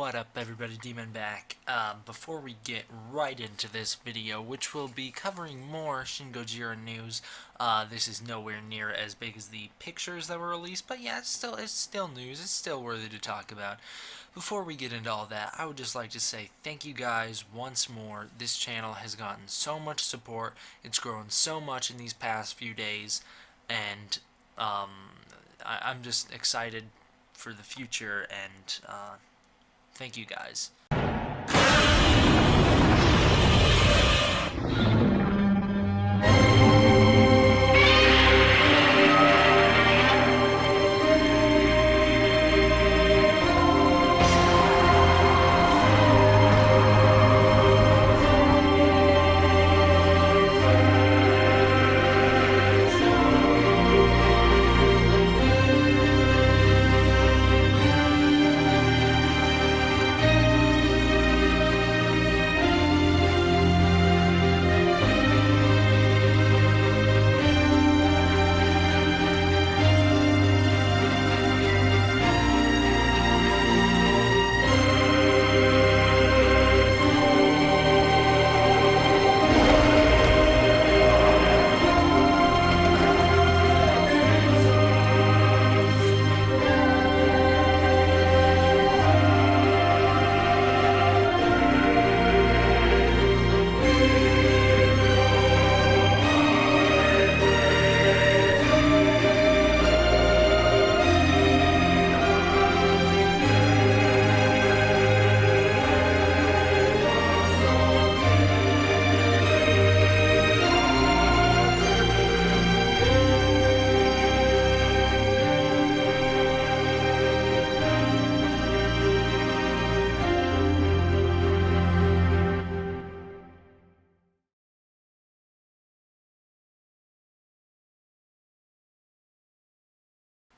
What up everybody, Demon back. Before we get right into this video, which will be covering more Shin Gojira news, this is nowhere near as big as the pictures that were released, but yeah, it's still news, it's still worthy to talk about. Before we get into all that, I would just like to say thank you guys once more. This channel has gotten so much support, it's grown so much in these past few days, and I'm just excited for the future, and thank you guys.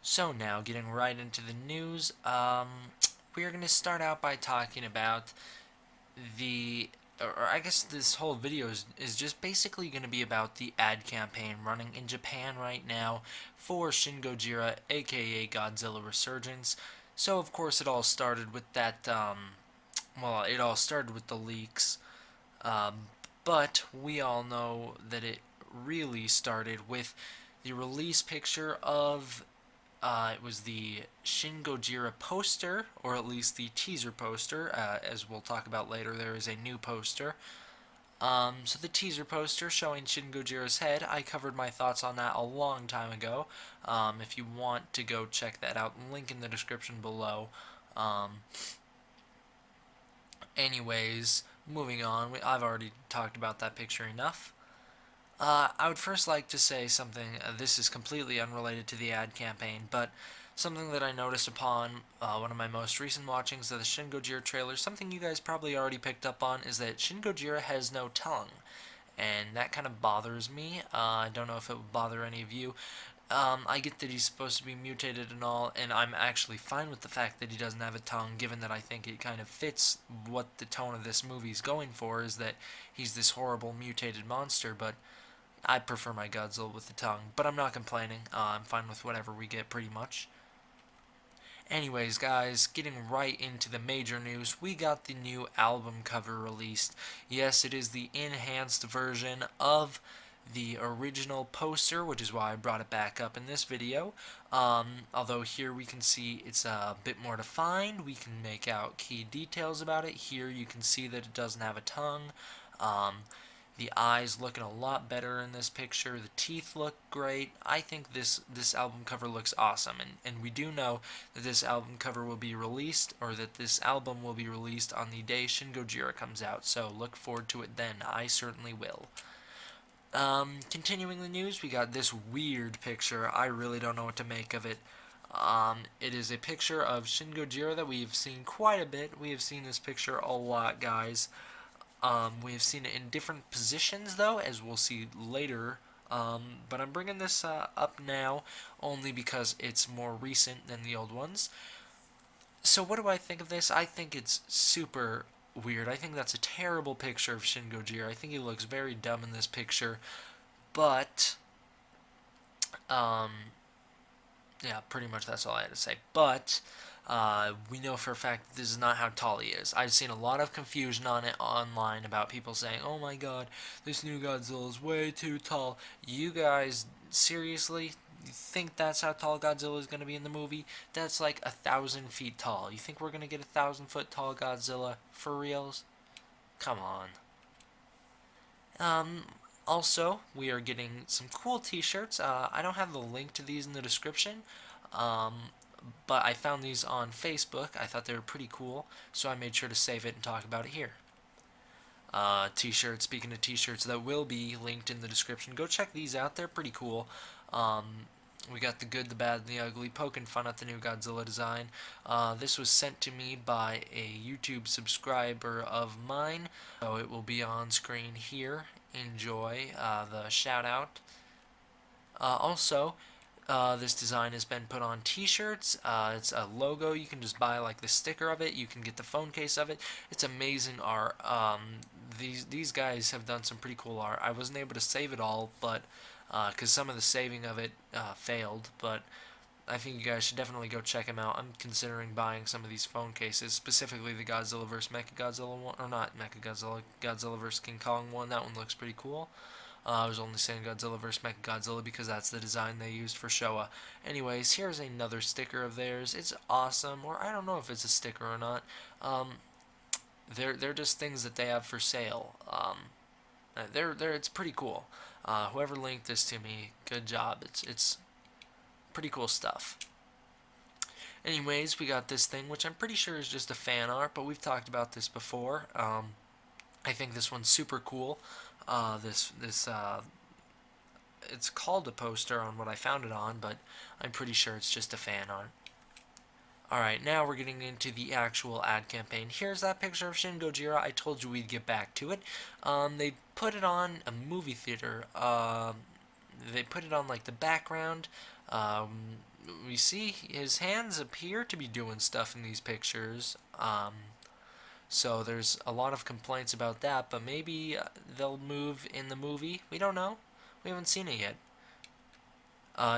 So now, getting right into the news, we're going to start out by talking about or I guess this whole video is just basically going to be about the ad campaign running in Japan right now for Shin Gojira, aka Godzilla Resurgence. So of course it all started with that, well, it all started with the leaks, um, but we all know that it really started with the release picture of it was the Shin Gojira poster, or at least the teaser poster. As we'll talk about later, there is a new poster. So the teaser poster showing Shin Gojira's head, I covered my thoughts on that a long time ago. If you want to go check that out, link in the description below. Anyways, moving on, I've already talked about that picture enough. I would first like to say something, this is completely unrelated to the ad campaign, but something that I noticed upon one of my most recent watchings of the Shin Gojira trailer, something you guys probably already picked up on, is that Shin Gojira has no tongue, and that kind of bothers me. I don't know if it would bother any of you. I get that he's supposed to be mutated and all, and I'm actually fine with the fact that he doesn't have a tongue, given that I think it kind of fits what the tone of this movie's going for, is that he's this horrible mutated monster, but I prefer my Godzilla with the tongue, but I'm not complaining. I'm fine with whatever we get, pretty much. Anyways, guys, getting right into the major news, we got the new album cover released. Yes, it is the enhanced version of the original poster, which is why I brought it back up in this video. Although here we can see it's a bit more defined. We can make out key details about it. Here you can see that it doesn't have a tongue. The eyes looking a lot better in this picture. The teeth look great. I think this album cover looks awesome. And we do know that this album cover will be released, or that this album will be released on the day Shin Gojira comes out. So look forward to it then. I certainly will. Continuing the news, we got this weird picture. I really don't know what to make of it. It is a picture of Shin Gojira that we've seen quite a bit. We have seen this picture a lot, guys. We have seen it in different positions, though, as we'll see later. But I'm bringing this up now only because it's more recent than the old ones. So what do I think of this? I think it's super weird. I think that's a terrible picture of Shin Gojira. I think he looks very dumb in this picture. But, yeah, pretty much that's all I had to say. But, We know for a fact this is not how tall he is. I've seen a lot of confusion on it online about people saying, "Oh my God, this new Godzilla is way too tall." You guys seriously? You think that's how tall Godzilla is going to be in the movie? That's like 1,000 feet tall. You think we're going to get 1,000 foot tall Godzilla for reals? Come on. Um, Also, we are getting some cool t-shirts. I don't have the link to these in the description, um, but I found these on Facebook. I thought they were pretty cool, so I made sure to save it and talk about it here. T-shirts, speaking of t-shirts, that will be linked in the description. Go check these out. They're pretty cool. We got the good, the bad, and the ugly, poking fun at the new Godzilla design. This was sent to me by a YouTube subscriber of mine, so it will be on screen here. Enjoy the shout out. Also, this design has been put on t-shirts. It's a logo. You can just buy like the sticker of it. You can get the phone case of it. It's amazing art. These guys have done some pretty cool art. I wasn't able to save it all, but because some of the saving of it failed, but I think you guys should definitely go check them out. I'm considering buying some of these phone cases, specifically the Godzilla vs. Mechagodzilla one, or not Mechagodzilla, Godzilla vs. King Kong one. That one looks pretty cool. I was only saying Godzilla vs. Mechagodzilla because that's the design they used for Showa. Anyways, here's another sticker of theirs. It's awesome, or I don't know if it's a sticker or not. They're just things that they have for sale. It's pretty cool. Whoever linked this to me, good job. It's pretty cool stuff. Anyways, we got this thing, which I'm pretty sure is just a fan art, but we've talked about this before. I think this one's super cool. It's called a poster on what I found it on, but I'm pretty sure it's just a fan art. Alright, now we're getting into the actual ad campaign. Here's that picture of Shin Gojira. I told you we'd get back to it. They put it on a movie theater. They put it on like the background. We see his hands appear to be doing stuff in these pictures. So there's a lot of complaints about that, but maybe they'll move in the movie. We don't know. We haven't seen it yet.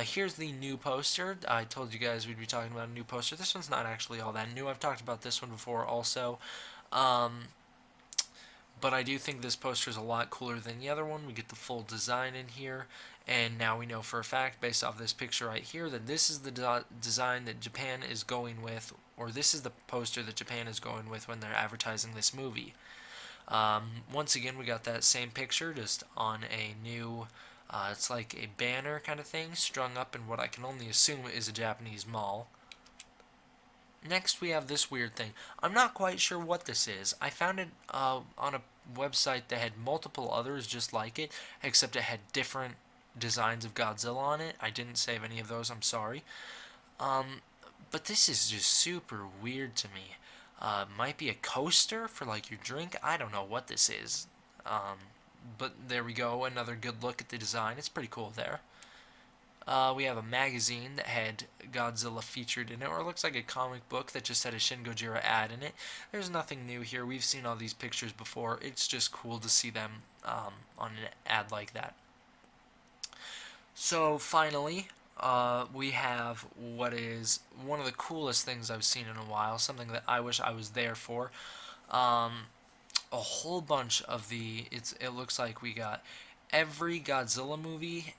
Here's the new poster. I told you guys we'd be talking about a new poster. This one's not actually all that new. I've talked about this one before also. But I do think this poster is a lot cooler than the other one. We get the full design in here. And now we know for a fact, based off this picture right here, that this is the design that Japan is going with, or this is the poster that Japan is going with when they're advertising this movie. Once again, we got that same picture, just on a new, it's like a banner kind of thing, strung up in what I can only assume is a Japanese mall. Next, we have this weird thing. I'm not quite sure what this is. I found it on a website that had multiple others just like it, except it had different designs of Godzilla on it. I didn't save any of those, I'm sorry. But this is just super weird to me. Might be a coaster for like your drink. I don't know what this is. But there we go, another good look at the design. It's pretty cool there. We have a magazine that had Godzilla featured in it, or it looks like a comic book that just had a Shin Gojira ad in it. There's nothing new here. We've seen all these pictures before. It's just cool to see them on an ad like that. So finally, we have what is one of the coolest things I've seen in a while, something that I wish I was there for. A whole bunch of it looks like we got every Godzilla movie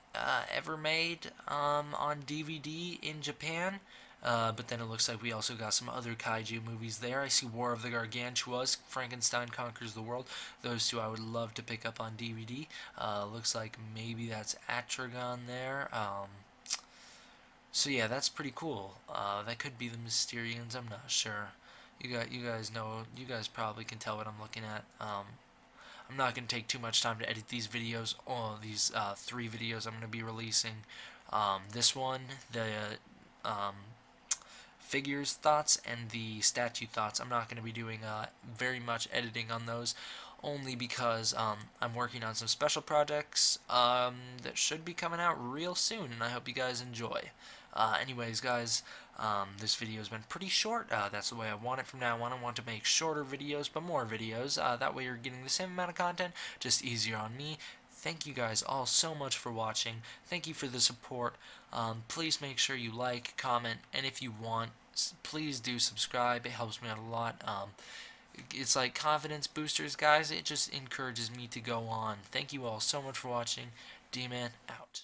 ever made on DVD in Japan. But then it looks like we also got some other kaiju movies there. I see War of the Gargantuas, Frankenstein Conquers the World. Those two I would love to pick up on DVD. Looks like maybe that's Atragon there. So yeah, that's pretty cool. That could be the Mysterians. I'm not sure. You guys know. You guys probably can tell what I'm looking at. I'm not going to take too much time to edit these videos. Oh, these 3 videos I'm going to be releasing. This one, the figures thoughts, and the statue thoughts. I'm not going to be doing very much editing on those, only because I'm working on some special projects that should be coming out real soon, and I hope you guys enjoy. Anyways, guys, this video has been pretty short. That's the way I want it from now on. I want to make shorter videos, but more videos. That way you're getting the same amount of content, just easier on me. Thank you guys all so much for watching. Thank you for the support. Please make sure you like, comment, and if you want, please do subscribe. It helps me out a lot. It's like confidence boosters, guys. It just encourages me to go on. Thank you all so much for watching. D-Man out.